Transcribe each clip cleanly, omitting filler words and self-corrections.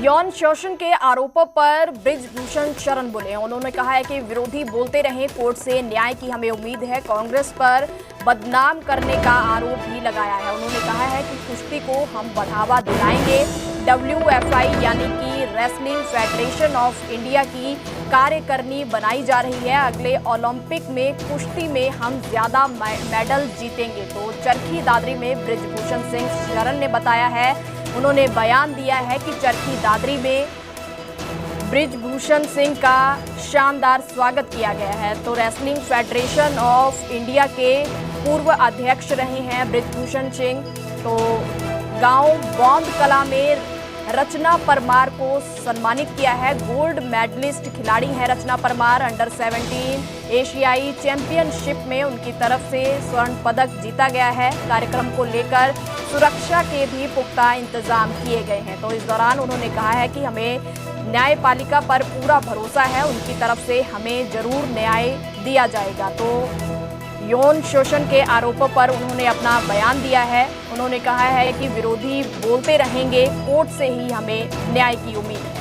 यौन शोषण के आरोपों पर बृजभूषण शरण बोले। उन्होंने कहा है कि विरोधी बोलते रहे, कोर्ट से न्याय की हमें उम्मीद है। कांग्रेस पर बदनाम करने का आरोप भी लगाया है। उन्होंने कहा है कि कुश्ती को हम बढ़ावा दिलाएंगे। WFI यानी कि रेसलिंग फेडरेशन ऑफ इंडिया की कार्यकारिणी बनाई जा रही है। अगले ओलंपिक में कुश्ती में हम ज्यादा मेडल जीतेंगे। तो चरखी दादरी में बृजभूषण सिंह शरण ने बताया है, उन्होंने बयान दिया है कि चरखी दादरी में बृजभूषण सिंह का शानदार स्वागत किया गया है। तो रेसलिंग फेडरेशन ऑफ इंडिया के पूर्व अध्यक्ष रहे हैं बृजभूषण सिंह। तो गांव बौंद कला में रचना परमार को सम्मानित किया है। गोल्ड मेडलिस्ट खिलाड़ी हैं रचना परमार। अंडर 17 एशियाई चैंपियनशिप में उनकी तरफ से स्वर्ण पदक जीता गया है। कार्यक्रम को लेकर सुरक्षा के भी पुख्ता इंतजाम किए गए हैं। तो इस दौरान उन्होंने कहा है कि हमें न्यायपालिका पर पूरा भरोसा है, उनकी तरफ से हमें जरूर न्याय दिया जाएगा। तो यौन शोषण के आरोपों पर उन्होंने अपना बयान दिया है। उन्होंने कहा है कि विरोधी बोलते रहेंगे, कोर्ट से ही हमें न्याय की उम्मीद है।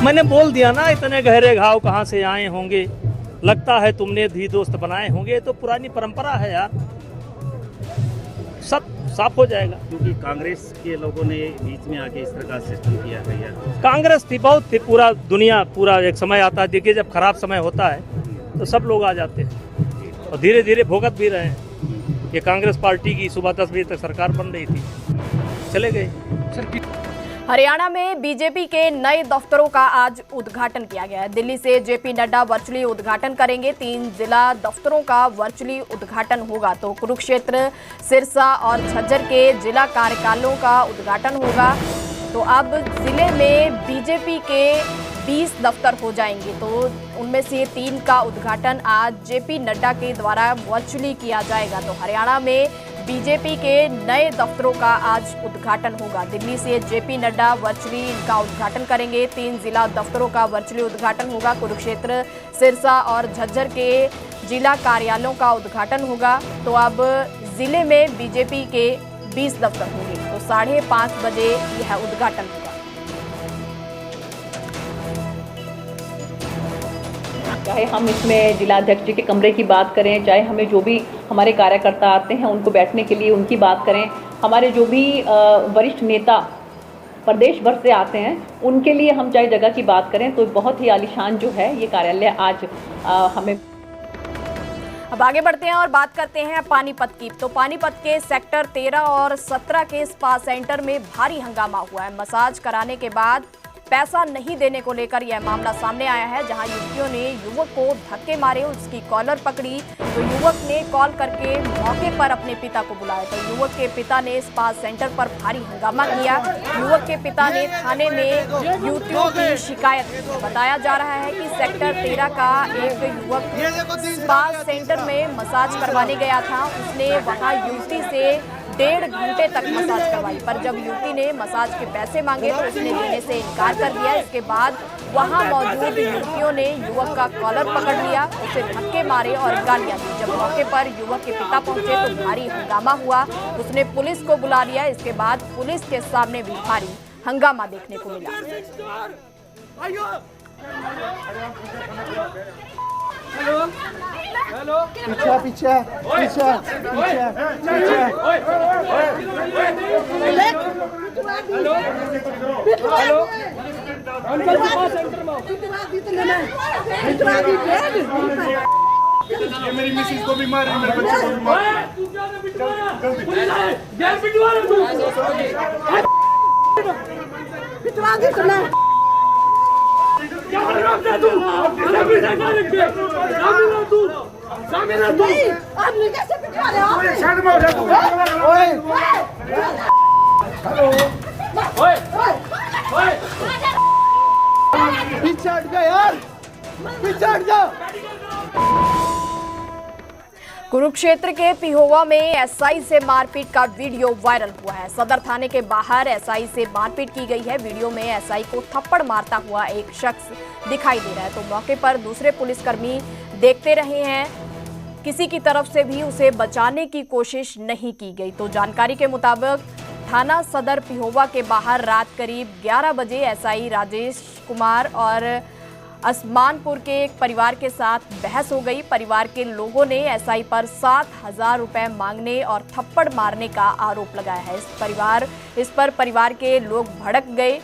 मैंने बोल दिया ना, इतने गहरे घाव कहां से आए होंगे, लगता है तुमने भी दोस्त बनाए होंगे। तो पुरानी परंपरा है यार, सब साफ हो जाएगा। क्योंकि कांग्रेस के लोगों ने बीच में आके इस तरह का सिस्टम किया है यार। कांग्रेस थी, बहुत थी, पूरा दुनिया, पूरा एक समय आता है। देखिए जब खराब समय होता है तो सब लोग आ जाते हैं और धीरे धीरे भुगत भी रहे हैं। ये कांग्रेस पार्टी की सुबह 10 बजे तक सरकार बन रही थी, चले गए। हरियाणा में बीजेपी के नए दफ्तरों का आज उद्घाटन किया गया है। दिल्ली से जेपी नड्डा वर्चुअली उद्घाटन करेंगे। 3 जिला दफ्तरों का वर्चुअली उद्घाटन होगा। तो कुरुक्षेत्र, सिरसा और झज्जर के जिला कार्यालयों का उद्घाटन होगा। तो अब जिले में बीजेपी के 20 दफ्तर हो जाएंगे। तो उनमें से 3 का उद्घाटन आज जेपी नड्डा के द्वारा वर्चुअली किया जाएगा। तो हरियाणा में बीजेपी के नए दफ्तरों का आज उद्घाटन होगा। दिल्ली से जेपी नड्डा वर्चुअली इनका उद्घाटन करेंगे। 3 जिला दफ्तरों का वर्चुअली उद्घाटन होगा। कुरुक्षेत्र, सिरसा और झज्जर के जिला कार्यालयों का उद्घाटन होगा। तो अब जिले में बीजेपी के 20 दफ्तर होंगे। तो 5:30 बजे यह उद्घाटन होगा। चाहे हम इसमें जिलाध्यक्ष जी के कमरे की बात करें, चाहे हमें जो भी हमारे कार्यकर्ता आते हैं उनको बैठने के लिए उनकी बात करें, हमारे जो भी वरिष्ठ नेता प्रदेश भर से आते हैं उनके लिए हम चाहे जगह की बात करें, तो बहुत ही आलीशान जो है ये कार्यालय आज हमें। अब आगे बढ़ते हैं और बात करते हैं पानीपत की। तो पानीपत के सेक्टर 13 और 17 के स्पा सेंटर में भारी हंगामा हुआ है। मसाज कराने के बाद पैसा नहीं देने को लेकर यह मामला सामने आया है, जहां युवतियों ने युवक को धक्के मारे, उसकी कॉलर पकड़ी। तो युवक ने कॉल करके मौके पर अपने पिता को बुलाया। तो युवक के पिता ने स्पा सेंटर पर भारी हंगामा किया। युवक के पिता ने थाने में युवतियों की शिकायत की। बताया जा रहा है कि सेक्टर 13 का एक युवक स्पा सेंटर में मसाज करवाने गया था। उसने वहां युवती से 1.5 घंटे तक मसाज करवाई, पर जब युवती ने मसाज के पैसे मांगे तो उसने देने से इनकार कर दिया। इसके बाद वहां मौजूद युवतियों ने युवक का कॉलर पकड़ लिया, उसे धक्के मारे और गालियां दी। जब मौके पर युवक के पिता पहुंचे तो भारी हंगामा हुआ। उसने पुलिस को बुला लिया। इसके बाद पुलिस के सामने भी भारी हंगामा देखने को मिला। पीछे पीछे पीछे पीछे ये मेरी मिसेस को भी मार रही, मेरे बच्चे को भी मार पीछे हट गया यार, पीछे हट जा। कुरुक्षेत्र के पिहोवा में एसआई से मारपीट का वीडियो वायरल हुआ है। सदर थाने के बाहर एसआई से मारपीट की गई है। वीडियो में एसआई को थप्पड़ मारता हुआ एक शख्स दिखाई दे रहा है। तो मौके पर दूसरे पुलिसकर्मी देखते रहे हैं किसी की तरफ से भी उसे बचाने की कोशिश नहीं की गई। तो जानकारी के मुताबिक थाना सदर पिहोवा के बाहर रात करीब 11 बजे एसआई राजेश कुमार और असमानपुर के एक परिवार के साथ बहस हो गई। परिवार के लोगों ने एसआई पर 7,000 रुपए मांगने और थप्पड़ मारने का आरोप लगाया है। इस पर परिवार के लोग भड़क गए।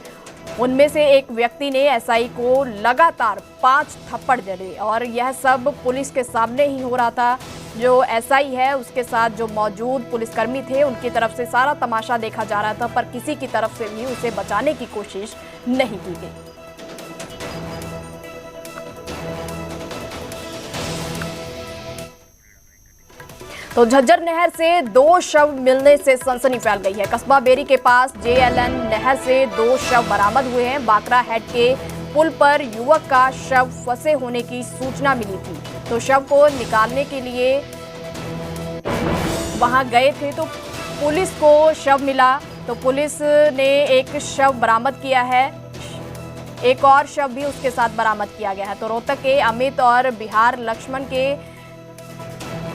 उनमें से एक व्यक्ति ने एसआई को लगातार 5 थप्पड़ जड़े और यह सब पुलिस के सामने ही हो रहा था। जो एसआई है उसके साथ जो मौजूद पुलिसकर्मी थे उनकी तरफ से सारा तमाशा देखा जा रहा था, पर किसी की तरफ से भी उसे बचाने की कोशिश नहीं की गई। तो झज्जर नहर से 2 शव मिलने से सनसनी फैल गई है। कस्बा बेरी के पास जेएलएन नहर से 2 शव बरामद हुए हैं। बाकरा हेड के पुल पर युवक का शव फंसे होने की सूचना मिली थी, तो शव को निकालने के लिए वहां गए थे तो पुलिस को शव मिला, तो पुलिस ने एक शव बरामद किया है। एक और शव भी उसके साथ बरामद किया गया है। तो रोहतक के अमित और बिहार लक्ष्मण के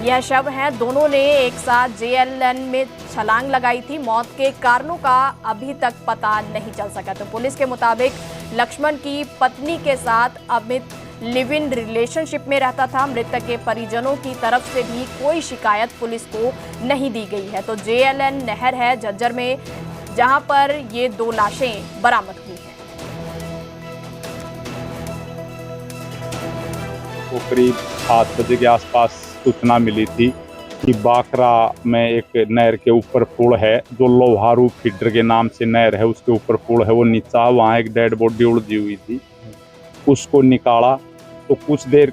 यह शव हैं। दोनों ने एक साथ जेएलएन में छलांग लगाई थी। मौत के कारणों का अभी तक पता नहीं चल सका। तो पुलिस के मुताबिक लक्ष्मण की पत्नी के साथ अमित लिव इन रिलेशनशिप में रहता था। मृतक के परिजनों की तरफ से भी कोई शिकायत पुलिस को नहीं दी गई है। तो जेएलएन नहर है झज्जर में, जहां पर ये 2 लाशें बरामद हुई हैं। वो करीब 7 बजे के आसपास सूचना मिली थी कि बाकरा में एक नहर के ऊपर पुल है, जो लोहारू फीडर के नाम से नहर है, उसके ऊपर पुल है, वो नीचा, वहाँ एक डेड बॉडी उलझी हुई थी। उसको निकाला तो कुछ देर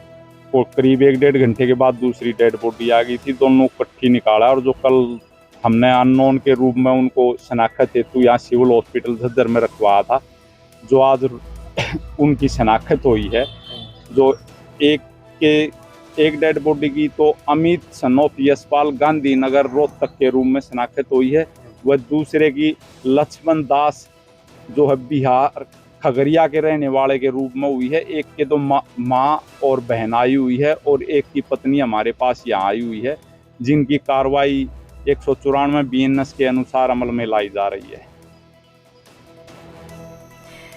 को करीब 1-1.5 घंटे के बाद दूसरी डेड बॉडी आ गई थी। दोनों इकट्ठी निकाला और जो कल हमने अननोन के रूप में उनको शनाख्त हेतु यहाँ सिविल हॉस्पिटल झज्जर में रखवाया था, जो आज उनकी शनाख्त हुई है। जो एक डेड बॉडी की तो अमित सनोफ यशपाल गांधीनगर रोहतक के रूम में शनाख्त हुई है। वह दूसरे की लक्ष्मण दास जो है बिहार खगड़िया के रहने वाले के रूप में हुई है। एक के तो माँ और बहन आई हुई है और एक की पत्नी हमारे पास यहाँ आई हुई है, जिनकी कार्रवाई 194 BNS के अनुसार अमल में लाई जा रही है।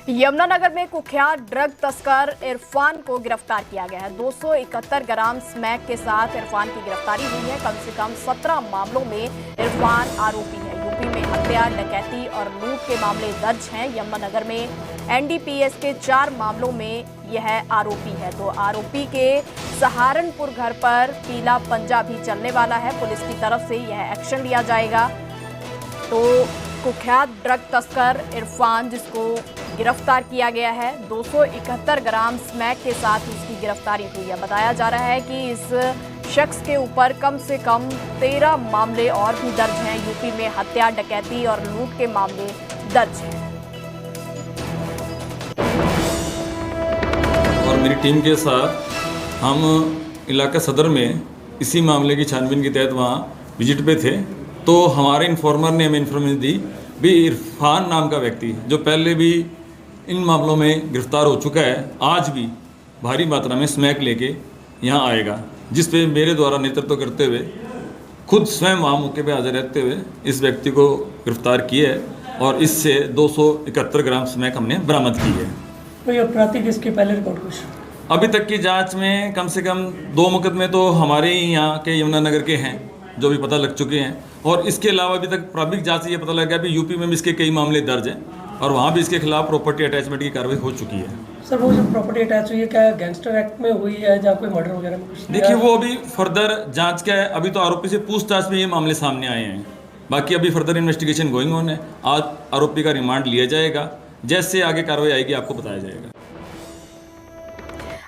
यमुनानगर में कुख्यात ड्रग तस्कर इरफान को गिरफ्तार किया गया है। 271 ग्राम स्मैक के साथ इरफान की गिरफ्तारी हुई है। कम से कम 17 मामलों में इरफान आरोपी है। यूपी में हत्या, डकैती और लूट के मामले दर्ज हैं। यमुनानगर में NDPS के 4 मामलों में यह आरोपी है। तो आरोपी के सहारनपुर घर पर पीला पंजा भी चलने वाला है। पुलिस की तरफ से यह एक्शन लिया जाएगा। तो कुख्यात ड्रग तस्कर इरफान, जिसको गिरफ्तार किया गया है, 271 ग्राम स्मैक के साथ उसकी गिरफ्तारी हुई है। बताया जा रहा है कि इस शख्स के ऊपर कम से कम 13 मामले और भी दर्ज हैं। यूपी में हत्या, डकैती और लूट के मामले दर्ज हैं। और मेरी टीम के साथ हम इलाका सदर में इसी मामले की छानबीन के तहत वहाँ विजिट पे थे, तो हमारे इन्फॉर्मर ने हमें इन्फॉर्मेशन दी भी इरफान नाम का व्यक्ति जो पहले भी इन मामलों में गिरफ्तार हो चुका है, आज भी भारी मात्रा में स्मैक लेके यहाँ आएगा, जिस पे मेरे द्वारा नेतृत्व करते हुए खुद स्वयं वहाँ मौके पे हाजिर रहते हुए इस व्यक्ति को गिरफ्तार किया है और इससे 271 ग्राम स्मैक हमने बरामद की है। कोई आपराधिक इसके पहले रिकॉर्ड कुछ? अभी तक की जांच में कम से कम 2 मुकदमे तो हमारे ही यहाँ के यमुनानगर के हैं जो भी पता लग चुके हैं, और इसके अलावा अभी तक प्रारंभिक जांच से ये पता लगा कि यूपी में भी इसके कई मामले दर्ज हैं और वहाँ भी इसके खिलाफ प्रॉपर्टी अटैचमेंट की कार्रवाई हो चुकी है। सर, वो जो प्रॉपर्टी अटैच हुई है, क्या गैंगस्टर एक्ट में हुई है या कोई मर्डर वगैरह में कुछ? देखिए, वो अभी फर्दर जांच क्या है, अभी तो आरोपी से पूछताछ में ये मामले सामने आए हैं, बाकी अभी फर्दर इन्वेस्टिगेशन गोइंग ऑन है। आज आरोपी का रिमांड लिया जाएगा, जैसे आगे कार्रवाई आएगी आपको बताया जाएगा।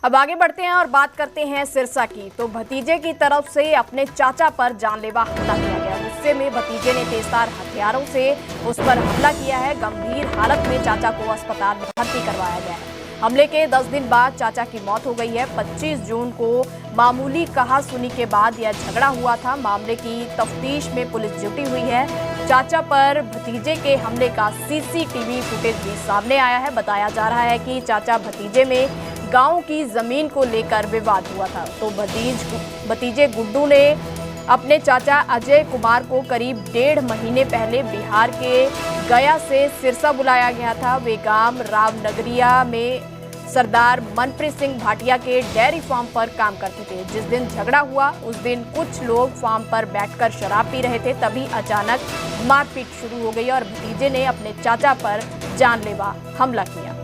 अब आगे बढ़ते हैं और बात करते हैं सिरसा की। तो भतीजे की तरफ से अपने चाचा पर जानलेवा हमला किया गया। गुस्से में भतीजे ने तेजधार हथियारों से उस पर हमला किया है। गंभीर हालत में चाचा को अस्पताल में भर्ती करवाया गया है। हमले के 10 दिन बाद चाचा की मौत हो गई है। 25 जून को मामूली कहासुनी के बाद यह झगड़ा हुआ था। मामले की तफ्तीश में पुलिस जुटी हुई है। चाचा पर भतीजे के हमले का CCTV फुटेज भी सामने आया है। बताया जा रहा है कि चाचा भतीजे में गांव की जमीन को लेकर विवाद हुआ था। तो भतीजे गुड्डू ने अपने चाचा अजय कुमार को करीब 1.5 महीने पहले बिहार के गया से सिरसा बुलाया गया था। वे गांव रामनगरिया में सरदार मनप्रीत सिंह भाटिया के डेयरी फार्म पर काम करते थे। जिस दिन झगड़ा हुआ उस दिन कुछ लोग फार्म पर बैठकर शराब पी रहे थे, तभी अचानक मारपीट शुरू हो गई और भतीजे ने अपने चाचा पर जानलेवा हमला किया।